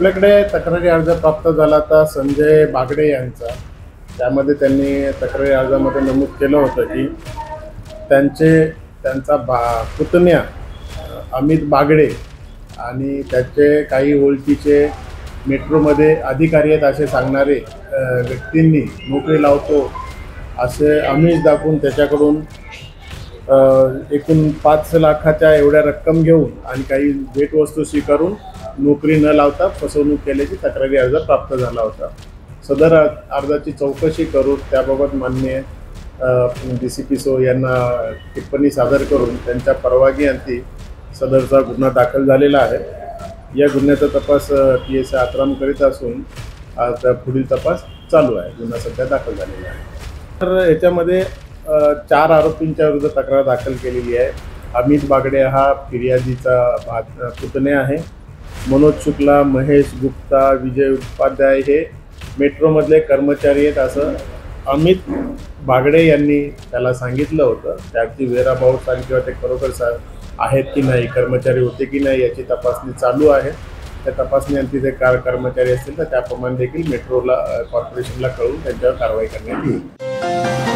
आपल्याकडे तक्रारी अर्ज प्राप्त झाला होता संजय बागडे यांचा। त्यामध्ये त्यांनी तक्रारी अर्जामध्ये नमूद केलं होतं की त्यांचा पुतण्या अमित बागडे आणि त्याचे काही ओळखीचे मेट्रोमध्ये अधिकारी आहेत असे सांगणारे व्यक्तींनी नोकरी लावतो असे आमिष दाखवून त्याच्याकडून एकूण 5 लाखाच्या एवढ्या रक्कम घेऊन आणि काही भेटवस्तू स्वीकारून नोकरी न लावता फसवणूक केल्याची तक्रारी अर्ज प्राप्त झाला होता। सदर अर्जाची चौकशी करून त्याबाबत माननीय DCP सो यांना टिप्पणी सादर करून त्यांच्या परवानगीअंती सदरचा गुन्हा दाखल झालेला आहे। या गुन्ह्याचा तपास PSI आत्राम करीत असून आता पुढील तपास चालू आहे। गुन्हा सध्या दाखल झालेला आहे। तर याच्यामध्ये 4 आरोपींच्या विरुद्ध तक्रार दाखल केलेली आहे। अमित बागडे हा फिर्यादीचा पुतण्या आहे। मनोज शुक्ला, महेश गुप्ता, विजय उपाध्याय हे मेट्रोमधले कर्मचारी आहेत असं अमित बागडे यांनी त्याला सांगितलं होतं। त्याची व्हेराबाउट्स आणि किंवा ते खरोखर आहेत की नाही, कर्मचारी होते की नाही याची तपासणी चालू आहे। त्या तपासणीअंती ते कर्मचारी असतील तर त्याप्रमाणे देखील मेट्रोला कॉर्पोरेशनला कळवून त्यांच्यावर कारवाई करण्यात येईल।